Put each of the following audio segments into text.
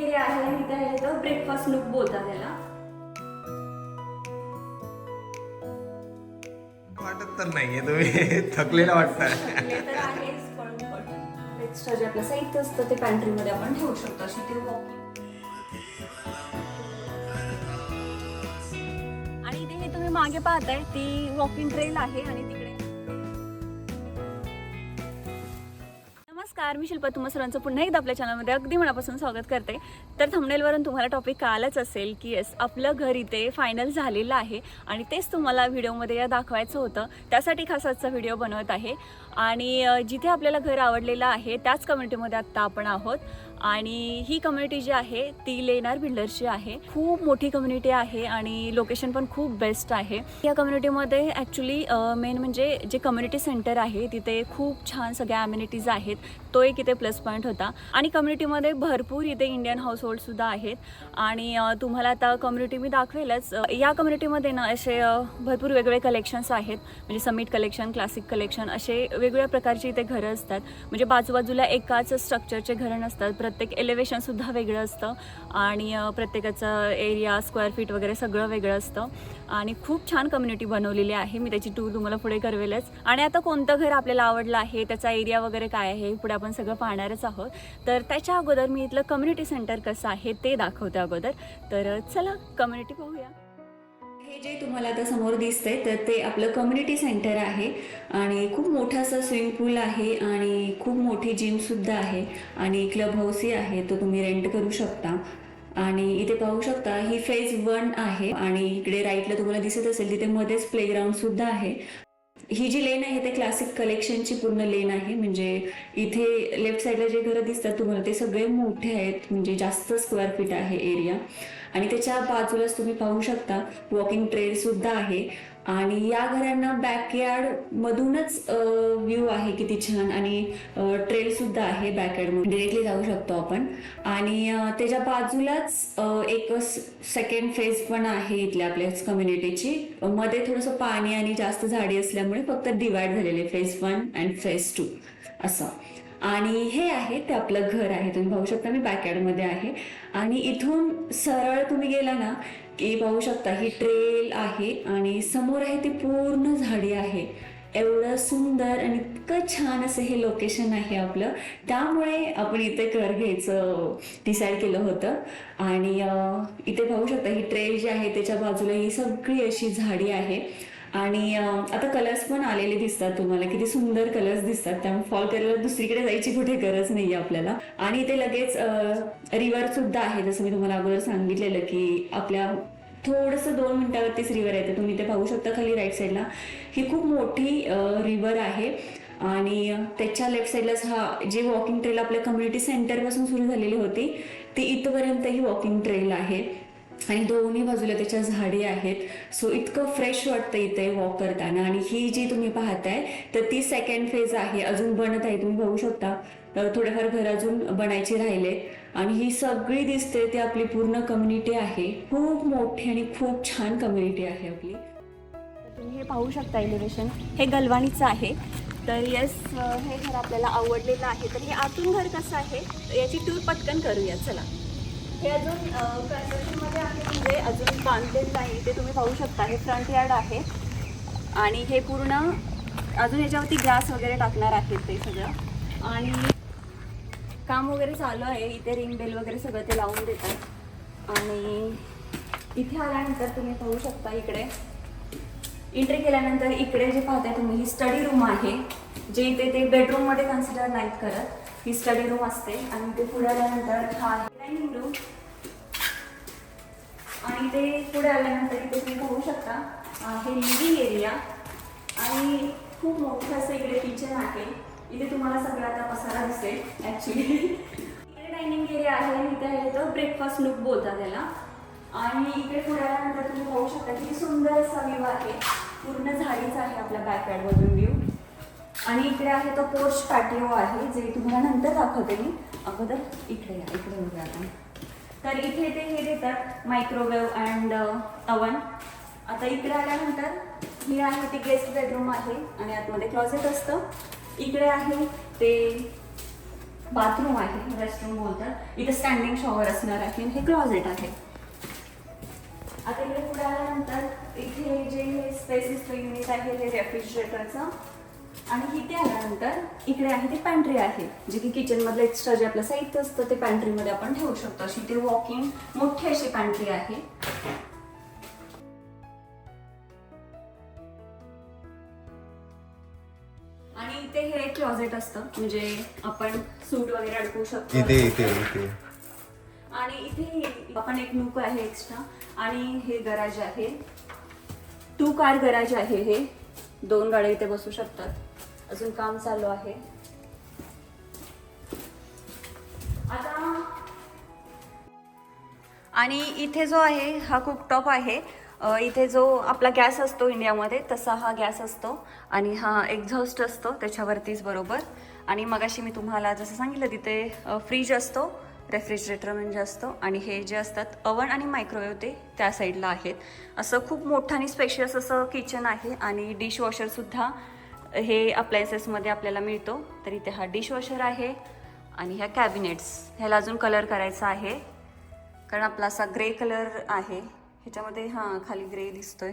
Area आहे आणि इथे आहे तर ब्रेकफास्ट नूक बोलतात त्याला. वाटत तर नाहीये तुम्ही थकलेला वाटताय. थकले तर आहेच पण एक्स्ट्रा जे आपलं साहित्य असतं ते पॅन्ट्रीमध्ये आपण ठेवू शकतो. अशी ती वॉकिंग आणि इथे हे तुम्ही मागे पाहताय ती वॉकिंग ट्रेल आहे आणि तिकडे. नमस्कार, मी शिल्पा. तुम्हा सर्वांचं पुन्हा एकदा आपल्या चॅनलमध्ये अगदी मनापासून स्वागत करते. तर थंबनेलवरून तुम्हाला टॉपिक कळालंच असेल की येस, आपलं घर इथे फायनल झालेलं आहे आणि तेच तुम्हाला व्हिडिओमध्ये दाखवायचं होतं. त्यासाठी खास आजचा व्हिडिओ बनवत आहे. आणि जिथे आपल्याला घर आवडलेलं आहे त्याच कम्युनिटीमध्ये आत्ता आपण आहोत. आणि ही कम्युनिटी जी आहे ती लेनार बिल्डर्सची आहे. खूप मोठी कम्युनिटी आहे आणि लोकेशन पण खूप बेस्ट आहे. या कम्युनिटीमध्ये ॲक्च्युली मेन म्हणजे जे कम्युनिटी सेंटर आहे तिथे खूप छान सगळ्या ॲम्युनिटीज आहेत. तो एक इथे प्लस पॉईंट होता. आणि कम्युनिटीमध्ये भरपूर इथे इंडियन हाऊसहोल्डसुद्धा आहेत. आणि तुम्हाला आता कम्युनिटी मी दाखवेलच. या कम्युनिटीमध्ये ना असे भरपूर वेगवेगळे कलेक्शन्स आहेत. म्हणजे समिट कलेक्शन, क्लासिक कलेक्शन असे वेगवेगळ्या प्रकारची इथे घरं असतात. म्हणजे बाजूबाजूला एकाच स्ट्रक्चरचे घरं नसतात. प्रत्येक एलिव्हेशनसुद्धा वेगळं असतं आणि प्रत्येकाचं एरिया, स्क्वेअर फीट वगैरे सगळं वेगळं असतं. आणि खूप छान कम्युनिटी बनवलेली आहे. मी त्याची टूर तुम्हाला पुढे करवेलच. आणि आता कोणतं घर आपल्याला आवडलं आहे, त्याचा एरिया वगैरे काय आहे, पुढे आपण सगळं पाहणारच आहोत. तर त्याच्या अगोदर मी इथलं कम्युनिटी सेंटर कसं आहे ते दाखवते अगोदर. तर चला कम्युनिटी पाहूया. हे जे तुम्हाला आता समोर दिसतंय तर ते आपलं कम्युनिटी सेंटर आहे. आणि खूप मोठं असं स्विमिंग पूल आहे आणि खूप मोठी जिमसुद्धा आहे आणि क्लब हाऊसही आहे. तो तुम्ही रेंट करू शकता. आणि इथे पाहू शकता ही फेज 1 आहे. आणि इकडे राईटला तुम्हाला दिसत असेल तिथे मध्येच प्लेग्राऊंड सुद्धा आहे. ही जी लेन आहे ते क्लासिक कलेक्शनची पूर्ण लेन आहे. म्हणजे इथे लेफ्ट साईडला जे घरं दिसतात तुम्हाला ते सगळे मोठे आहेत. म्हणजे जास्त स्क्वेअर फीट आहे एरिया. आणि त्याच्या बाजूलाच तुम्ही पाहू शकता वॉकिंग ट्रेल सुद्धा आहे. आणि या घरांना बॅकयार्ड मधूनच व्ह्यू आहे किती छान. आणि ट्रेल सुद्धा आहे बॅकयार्ड, डिरेक्टली जाऊ शकतो आपण. आणि त्याच्या बाजूलाच एक सेकंड फेज पण आहे इथल्या आपल्याच कम्युनिटीची. मध्ये थोडंसं पाणी आणि जास्त झाडी असल्यामुळे फक्त डिवाइड झालेले फेज 1 अँड फेज 2 असं. आणि हे आहे ते आपलं घर आहे. तुम्ही पाहू शकता मी बॅकयार्डमध्ये आहे. आणि इथून सरळ तुम्ही गेला ना की पाहू शकता ही ट्रेल आहे आणि समोर आहे ती पूर्ण झाडी आहे. एवढं सुंदर आणि इतकं छान असं हे लोकेशन आहे आपलं. त्यामुळे आपण इथे घर घ्यायचं डिसाईड केलं होतं. आणि इथे पाहू शकता ही ट्रेल जी आहे त्याच्या बाजूला ही सगळी अशी झाडी आहे. आणि आता कलर्स पण आलेले दिसतात तुम्हाला, किती सुंदर कलर्स दिसतात. त्यामुळे फॉल करायला दुसरीकडे जायची कुठे गरज नाही आपल्याला. आणि इथे लगेच रिव्हर सुद्धा आहे. जसं मी तुम्हाला अगोदर सांगितलेलं की आपल्या थोडंसं 2 मिनिटावरतीच रिव्हर आहे. तुम्ही इथे पाहू शकता खाली राईट साईडला ही खूप मोठी रिव्हर आहे. आणि त्याच्या लेफ्ट साईडलाच हा जे वॉकिंग ट्रेल आपल्या कम्युनिटी सेंटरपासून सुरू झालेली होती ती इथपर्यंत ही वॉकिंग ट्रेल आहे. आणि दोन्ही बाजूला त्याच्या झाडी आहेत. सो इतकं फ्रेश वाटतं इथे वॉक करताना. आणि ही जी तुम्ही पाहताय तर ती सेकंड फेज आहे, अजून बनत आहे. तुम्ही बघू शकता थोडेफार घर अजून बनायचे राहिले. आणि ही सगळी दिसते ती आपली पूर्ण कम्युनिटी आहे. खूप मोठी आणि खूप छान कम्युनिटी आहे आपली. तुम्ही हे पाहू शकता एलिव्हेशन हे गलवाणीचं आहे. तर येस, हे घर आपल्याला आवडलेलं आहे. तर हे आतून घर कसं आहे याची टूर पटकन करूया चला. हे अजून कन्स्ट्रक्शनमध्ये आहे, म्हणजे अजून बांधलेलं नाही. ते तुम्ही पाहू शकता हे फ्रंट यार्ड आहे. आणि हे पूर्ण अजून याच्यावरती ग्रास वगैरे टाकणार आहेत ते सगळं. आणि काम वगैरे चालू आहे. इथे रिंग बेल वगैरे सगळं ते लावून देतात. आणि इथे आल्यानंतर तुम्ही पाहू शकता इकडे एंट्री केल्यानंतर इकडे जे पाहताय तुम्ही ही स्टडी रूम आहे. जे इथे ते बेडरूममध्ये कन्सिडर नाहीत करत, ही स्टडी रूम असते. आणि ते पुढे आल्यानंतर हा डायनिंग रूम. आणि ते पुढे आल्यानंतर इथे तुम्ही पाहू शकता हे लिव्हिंग एरिया. आणि खूप मोठं असं इकडे किचन आहे. इथे तुम्हाला सगळा आता पसारा दिसेल ॲक्च्युली. इकडे डायनिंग एरिया आहे आणि इथे आहे तर ब्रेकफास्ट नूक बोलतात त्याला. आणि इकडे पुढे आल्यानंतर तुम्ही पाहू शकता किती सुंदर असा व्ह्यू आहे. पूर्ण झाडीच आहे आपल्या बॅकयार्डमधून व्ह्यू. आणि इकडे आहे तो पोर्च पॅटिओ आहे जे तुम्हाला नंतर दाखवते मी. अगोदर इकडे या, इकडे बघूया आपण. तर इथे ते हे देतात मायक्रोवेव्ह अँड अवन. आता इकडे आल्यानंतर ही आहे ती गेस्ट बेडरूम आहे आणि आतमध्ये क्लॉसेट असतं. इकडे आहे ते बाथरूम आहे, रेस्टरूम बोलतात. इथे स्टँडिंग शॉवर असणार आहे. हे क्लॉजेट आहे. आता इकडे पुढे आल्यानंतर इथे जे स्पेस युनिट आहे हे रेफ्रिजरेटरचं. आणि इथे आल्यानंतर इकडे आहे ती पॅन्ट्री आहे, जे की किचनमधलं एक्स्ट्रा जे आपलं साहित्य असतं ते पॅन्ट्रीमध्ये आपण ठेवू शकतो. अशी ते वॉकिंग मोठी अशी पॅन्ट्री आहे. आणि इथे हे क्लॉजेट असतं, म्हणजे आपण सूट वगैरे अडकवू शकतो. इथे आणि इथे आपण एक नूक आहे एक्स्ट्रा. आणि हे गराज आहे, 2 कार गराज आहे. हे 2 गाड्या इथे बसू शकतात. अजून काम चालू आहे. आता आणि इथे जो आहे हा कुकटॉप आहे. इथे जो आपला गॅस असतो इंडियामध्ये तसा हा गॅस असतो. आणि हा एक्झॉस्ट असतो त्याच्यावरतीच बरोबर. आणि मगाशी मी तुम्हाला जसं सांगितलं तिथे फ्रीज असतो, रेफ्रिजरेटर म्हणजे असतो. आणि हे जे असतात अवन आणि मायक्रोवेव्ह ते त्या साईडला आहेत. असं खूप मोठं आणि स्पेशियस असं किचन आहे. आणि डिशवॉशरसुद्धा हे अप्लायन्सेसमध्ये आपल्याला मिळतो. तर इथे हा डिशवॉशर आहे. आणि ह्या कॅबिनेट्स, ह्याला अजून कलर करायचा आहे कारण आपला असा ग्रे कलर आहे ह्याच्यामध्ये. हां, खाली ग्रे दिसतोय.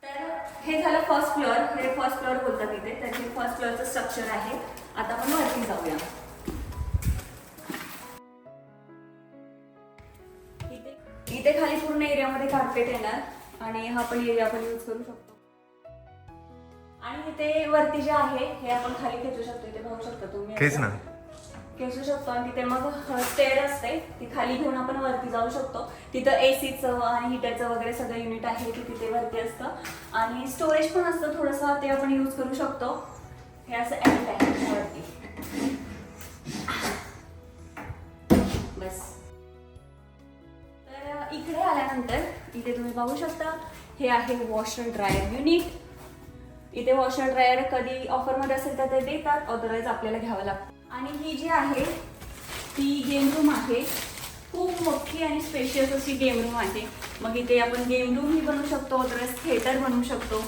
तर हे झालं फर्स्ट फ्लोअर. हे फर्स्ट फ्लोअर बोलतात इथे. तर हे फर्स्ट फ्लोअरचं स्ट्रक्चर आहे. आता आपण वरती जाऊया. इथे खाली पूर्ण एरियामध्ये कार्पेट येणार. आणि हा पण एरिया आपण यूज करू शकतो. आणि इथे वरती जे आहे हे आपण खाली खेचू शकतो. इथे पाहू शकता तुम्ही, खेचू शकतो. आणि तिथे मग स्टेअर असते, ती खाली घेऊन आपण वरती जाऊ शकतो. तिथं एसीचं आणि हिटरचं वगैरे सगळं युनिट आहे ते तिथे वरती असतं. आणि स्टोरेज पण असतं थोडंसं, ते आपण यूज करू शकतो. हे असं एंड आहे वरती. बस. तर इकडे आल्यानंतर इथे तुम्ही पाहू शकता हे आहे वॉशर ड्रायर युनिट. इथे वॉशर ड्रायर कधी ऑफरमध्ये असेल तर ते देतात, अदरवाईज आपल्याला घ्यावं लागतं. आणि ही जी आहे ती गेम रूम आहे. खूप मोठी आणि स्पेशियस अशी गेम रूम आहे. मग इथे आपण गेम रूमही बनवू शकतो, अदरवाईज थिएटर बनवू शकतो.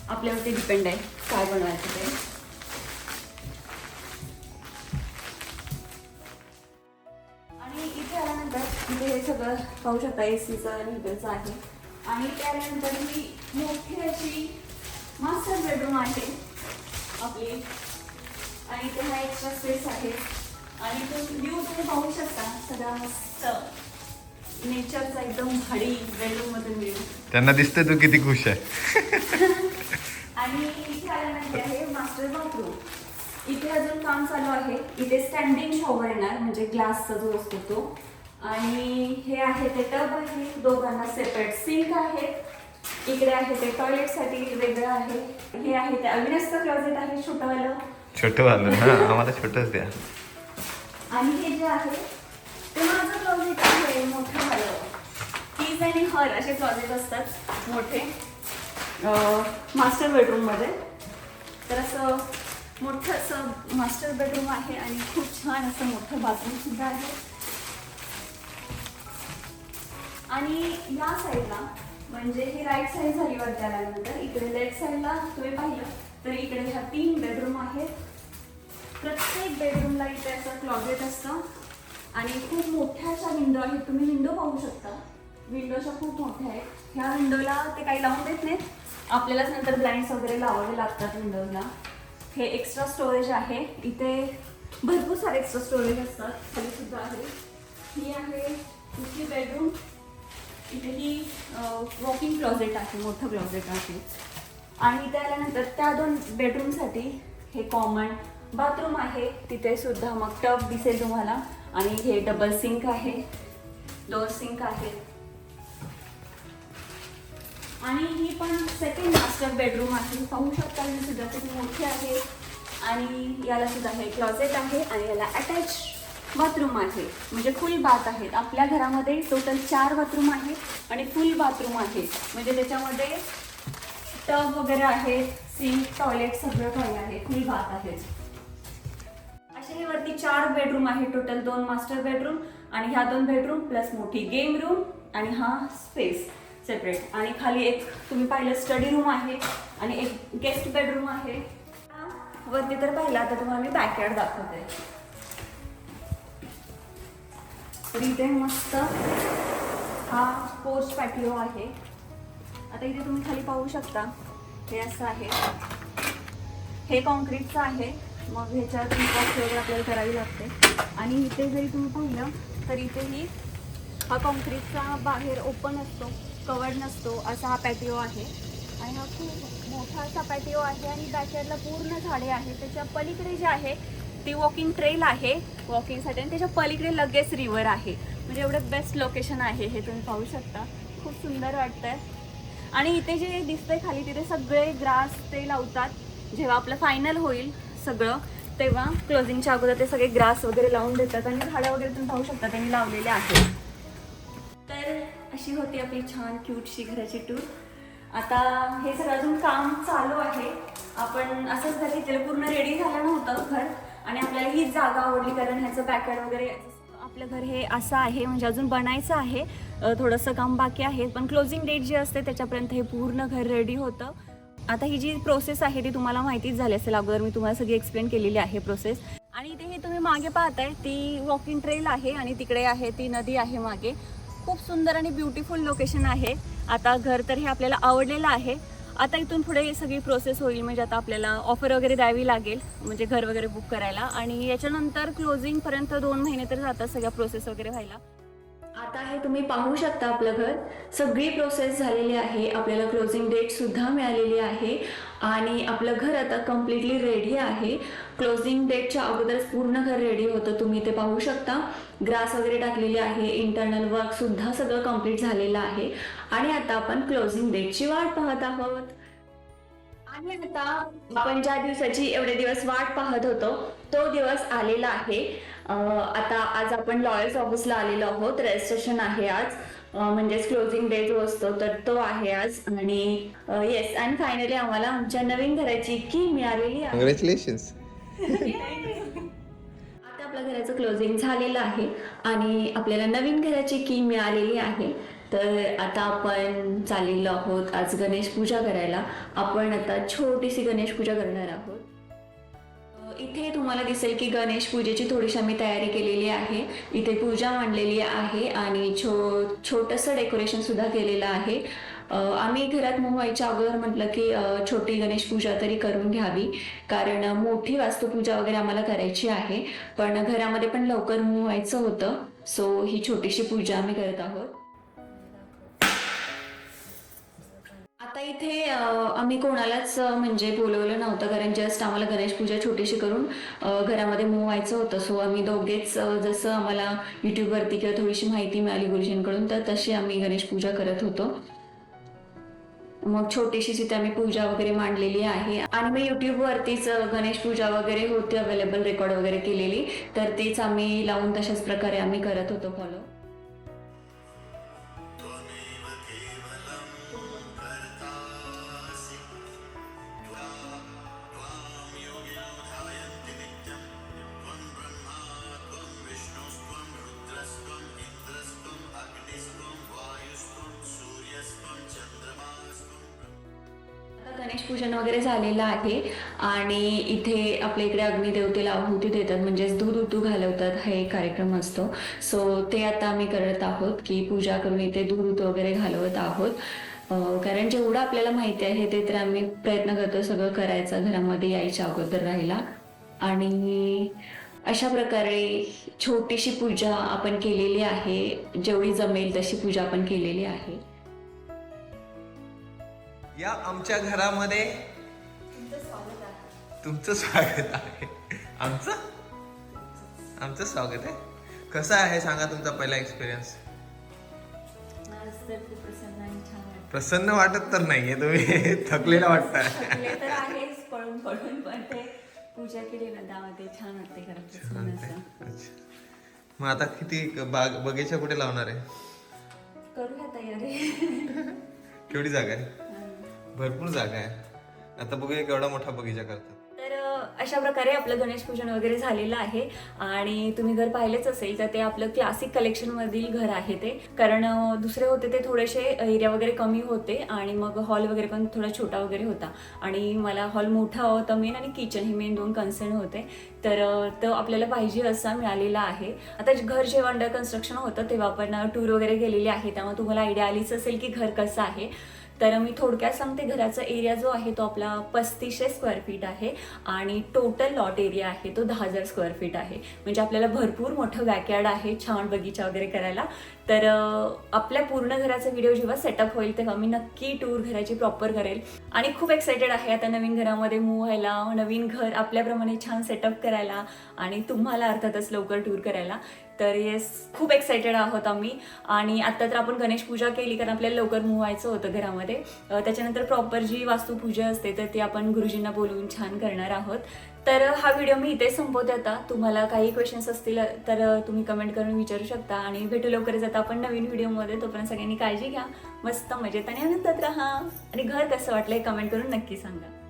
आपल्यावरती डिपेंड आहे काय बनवायचं ते. आणि इथे आल्यानंतर इथे हे सगळं पाहू शकता, एसीचं आणि हिटरचं आहे. आणि इथे आल्यानंतर ही मोठी अशी मास्टर बेडरूम आहे आपली. आणि इथे हा एक्स्ट्रा स्पेस आहे. आणि तो व्ह्यू तुम्ही पाहू शकता, सगळा मस्त नेचरचा एकदम भारी बेडरूम मधून व्ह्यू. त्यांना दिसतंय तू किती खुश आहे. आणि इथे आल्यानंतर आहे मास्टर बाथरूम. इथे अजून काम चालू आहे. इथे स्टँडिंग शॉवर येणार, म्हणजे ग्लासचा जो असतो तो. आणि हे आहे ते टब आहे, दोघांना सेपरेट सिंक आहे. इकडे आहे ते टॉयलेटसाठी वेगळं आहे. हे आहे ते अविनाशचं क्लोजेट आहे, छोटं वालं. आम्हाला छोटंच द्या. आणि हे जे आहे ते माझं क्लोजेट आहे, मोठं झालं. हीज आणि हर असे क्लोजेट असतात मोठे मास्टर बेडरूममध्ये. तर असं मोठं असं मास्टर बेडरूम आहे. आणि खूप छान असं मोठं बाथरूम सुद्धा आहे. आणि या साईडला म्हणजे ही राईट साईड झाली वरती आल्यानंतर इकडे लेफ्ट साईडला तुम्ही पाहिलं तर इकडे ह्या 3 बेडरूम आहेत. प्रत्येक बेडरूमला इथे असं क्लॉजेट असतं. आणि खूप मोठ्या अशा विंडो आहेत. तुम्ही विंडो पाहू शकता, विंडो अशा खूप मोठ्या आहेत. ह्या विंडोला ते काही लावून देत नाहीत, आपल्यालाच नंतर ब्लाइंड्स वगैरे लावावे लागतात विंडोजला. हे एक्स्ट्रा स्टोरेज आहे. इथे भरपूर सारे एक्स्ट्रा स्टोरेज असतात. खाली सुद्धा आहे. ही आहे दुसरी बेडरूम. इथे ही वॉकिंग क्लॉजेट आहे, मोठं क्लॉजेट आहे. आणि इथे आल्यानंतर त्या 2 बेडरूमसाठी हे कॉमन बाथरूम आहे. तिथे सुद्धा मग टब दिसेल तुम्हाला. आणि हे डबल सिंक आहे, 2 सिंक आहेत. आणि ही पण सेकंड मास्टर बेडरूम आहे. पाहू शकता ही सुद्धा खूप मोठी आहे. आणि याला सुद्धा हे क्लॉजेट आहे. आणि याला अटॅच बाथरूम आहे, म्हणजे फुल बाथ आहेत. आपल्या घरामध्ये टोटल 4 बाथरूम आहेत आणि फुल बाथरूम आहे. म्हणजे त्याच्यामध्ये टब वगैरे आहेत, सिंक, टॉयलेट सगळं काही आहे, फुल बाथ आहेत. असे हे वरती 4 बेडरूम आहे टोटल. 2 मास्टर बेडरूम आणि ह्या 2 बेडरूम प्लस मोठी गेम रूम आणि हा स्पेस सेपरेट. आणि खाली एक तुम्ही पाहिलं स्टडी रूम आहे आणि एक गेस्ट बेडरूम आहे. वरती तर पाहिलं. आता तुम्हाला मी बॅकयार्ड दाखवते. तर इथे मस्त हा पोर्च पॅटिओ आहे. आता इथे तुम्ही खाली पाहू शकता, हे असं आहे. हे कॉन्क्रीटचं आहे. मग ह्याच्यात बॉक्स वगैरे आपल्याला करावी लागते. आणि इथे जरी तुम्ही पाहिलं तर इथेही हा कॉन्क्रीटचा बाहेर ओपन असतो, कवर्ड नसतो, असा हा पॅटिओ आहे. आणि हा खूप मोठा असा पॅटिओ आहे आणि बॅकयार्डला पूर्ण झाडे आहेत. त्याच्या पलीकडे जे आहे ती वॉकिंग ट्रेल आहे वॉकिंगसाठी, आणि त्याच्या पलीकडे लगेच रिव्हर आहे. म्हणजे एवढं बेस्ट लोकेशन आहे हे, तुम्ही पाहू शकता. खूप सुंदर वाटतंय. आणि इथे जे दिसतंय खाली तिथे सगळे ग्रास ते लावतात. जेव्हा आपलं फायनल होईल सगळं तेव्हा क्लोजिंगच्या अगोदर ते सगळे ग्रास वगैरे लावून देतात. आणि झाडं वगैरे तुम्ही पाहू शकता त्यांनी लावलेले आहेत. तर अशी होती आपली छान क्यूटशी घराची टूर. आता हे सगळं अजून काम चालू आहे. आपण असंच घर घेतलेलं, पूर्ण रेडी झालं नव्हतं घर, आणि आपल्याला हीच जागा आवडली कारण ह्याचं बॅकयार्ड वगैरे. आपलं घर हे असं आहे, म्हणजे अजून बनायचं आहे, थोडंसं काम बाकी आहे. पण क्लोजिंग डेट जी असते त्याच्यापर्यंत हे पूर्ण घर रेडी होतं. आता ही जी प्रोसेस आहे ती तुम्हाला माहितीच झाली असेल, अगोदर मी तुम्हाला सगळी एक्सप्लेन केलेली आहे प्रोसेस. आणि इथे हे तुम्ही मागे पाहताय ती वॉकिंग ट्रेल आहे आणि तिकडे आहे ती नदी आहे मागे. खूप सुंदर आणि ब्युटिफुल लोकेशन आहे. आता घर तर हे आपल्याला आवडलेलं आहे. आता इथून पुढे सगळी प्रोसेस होईल, म्हणजे आता आपल्याला ऑफर वगैरे द्यावी लागेल, म्हणजे घर वगैरे बुक करायला. आणि याच्यानंतर क्लोजिंगपर्यंत 2 महिने तर जातात सगळ्या प्रोसेस वगैरे व्हायला. आता हे तुम्ही पाहू शकता आपलं घर, सगळी प्रोसेस झालेली आहे. आपल्याला क्लोजिंग डेट सुद्धा मिळालेली आहे आणि आपलं घर आता कम्प्लिटली रेडी आहे. क्लोजिंग डेटच्या अगोदरच पूर्ण घर रेडी होतं. तुम्ही इथे पाहू शकता ग्रास वगैरे टाकलेले आहे, इंटरनल वर्क सुद्धा सगळं कम्प्लीट झालेलं आहे. आणि आता आपण क्लोजिंग डेटची वाट पाहत आहोत. आणि आता आपण ज्या दिवसाची एवढे दिवस वाट पाहत होतो तो दिवस आलेला आहे. आता आज आपण लॉयर्स ऑफिसला आलेलो आहोत. रजिस्ट्रेशन आहे आज, म्हणजेच क्लोजिंग डे जो असतो तर तो आहे आज. आणि येस, आणि फायनली आम्हाला आमच्या नवीन घराची की मिळालेली आहे. कॉंग्रॅच्युलेशन्स. आता आपल्या घराचं क्लोजिंग झालेलं आहे आणि आपल्याला नवीन घराची की मिळालेली आहे. तर आता आपण चाललेलो आहोत आज गणेश पूजा करायला. आपण आता छोटीशी गणेश पूजा करणार आहोत. इथे तुम्हाला दिसेल की गणेश पूजेची थोडीशी आम्ही तयारी केलेली आहे. इथे पूजा मांडलेली आहे आणि छोटंसं डेकोरेशन सुद्धा केलेलं आहे. आम्ही घरात मूव्ह व्हायच्या अगोदर म्हटलं की छोटी गणेश पूजा तरी करून घ्यावी, कारण मोठी वास्तुपूजा वगैरे आम्हाला करायची आहे, पण घरामध्ये पण लवकर मूव्ह व्हायचं होतं. सो ही छोटीशी पूजा आम्ही करत आहोत. आता इथे आम्ही कोणालाच म्हणजे बोलवलं नव्हतं, कारण जस्ट आम्हाला गणेश पूजा छोटीशी करून घरामध्ये मूव्ह व्हायचं होतं. सो आम्ही दोघेच जसं आम्हाला यूट्यूबवरती किंवा थोडीशी माहिती मिळाली गुरुजींकडून तर तशी आम्ही गणेश पूजा करत होतो. मग छोटीशी तिथे आम्ही पूजा वगैरे मांडलेली आहे. आणि मी यूट्यूबवरतीच गणेश पूजा वगैरे होती अवेलेबल, रेकॉर्ड वगैरे केलेली, तर तेच आम्ही लावून तशाच प्रकारे आम्ही करत होतो फॉलो. गणेश पूजन वगैरे झालेलं आहे आणि इथे आपल्या इकडे अग्निदेवतेला आहुती देतात, म्हणजेच दूध उतू घालवतात, हा एक कार्यक्रम असतो. सो ते आता आम्ही करत आहोत की पूजा करून इथे दूध उतू वगैरे घालवत आहोत. कारण जेवढं आपल्याला माहिती आहे ते तर आम्ही प्रयत्न करतो सगळं करायचं घरामध्ये यायच्या अगोदर राहिला. आणि अशा प्रकारे छोटीशी पूजा आपण केलेली आहे, जेवढी जमेल तशी पूजा आपण केलेली आहे. या आमच्या घरामध्ये तुमचं स्वागत आहे. आमचं स्वागत आहे. कसं आहे सांगा तुमचा पहिला एक्सपिरियन्स? प्रसन्न वाटत तर नाहीये, तुम्ही थकलेला वाटताय. तर आहेच पळून पळून, पण ते पूजा केली ना त्यामध्ये छान वाटते घरात. मग आता किती बगीचा कुठे लावणार आहे? करूया तयारी. केवढी जागा आहे? भरपूर जागा आहे. आता बघूया केवढा मोठा बगीचा करतात. तर अशा प्रकारे आपलं गणेश पूजन वगैरे झालेलं आहे. आणि तुम्ही घर पाहिलेच असेल तर ते आपलं क्लासिक कलेक्शन मधील घर आहे ते, कारण दुसरे होते ते थोडेसे एरिया वगैरे कमी होते आणि मग हॉल वगैरे पण थोडा छोटा वगैरे होता. आणि मला हॉल मोठा होता मेन, आणि किचन हे मेन 2 कन्सर्न होते. तर तो आपल्याला पाहिजे असा मिळालेला आहे. आता घर जेव्हा अंडर कन्स्ट्रक्शन होतं तेव्हा आपण टूर वगैरे गेलेली आहे, त्यामुळे तुम्हाला आयडिया आलीच असेल की घर कसं आहे. तर मी थोडक्यात सांगते. घराचा एरिया जो आहे तो आपला 3500 स्क्वेअर फीट आहे आणि टोटल लॉट एरिया आहे तो 10,000 स्क्वेअर फीट आहे. म्हणजे आपल्याला भरपूर मोठं बॅकयार्ड आहे, छान बगीचा वगैरे करायला. तर आपल्या पूर्ण घराचा व्हिडिओ जेव्हा सेटअप होईल तेव्हा मी नक्की टूर घराची प्रॉपर करेल. आणि खूप एक्सायटेड आहे आता नवीन घरामध्ये मूव्ह व्हायला, नवीन घर आपल्याप्रमाणे छान सेटअप करायला आणि तुम्हाला अर्थातच लवकर टूर करायला. तर येस, खूप एक्सायटेड आहोत आम्ही. आणि आता तर आपण गणेश पूजा केली कारण आपल्याला लवकर मूव्ह व्हायचं होतं घरामध्ये. त्याच्यानंतर प्रॉपर जी वास्तुपूजा असते तर ती आपण गुरुजींना बोलवून छान करणार आहोत. तर हा व्हिडिओ मी इथे संपवते आता. तुम्हाला काही क्वेश्चन्स असतील तर तुम्ही कमेंट करून विचारू शकता आणि भेटू लवकरच आता आपण नवीन व्हिडिओमध्ये. तोपर्यंत सगळ्यांनी काळजी घ्या, मस्त मजेत आणि आनंदात राहा. आणि घर कसं वाटलंय कमेंट करून नक्की सांगा.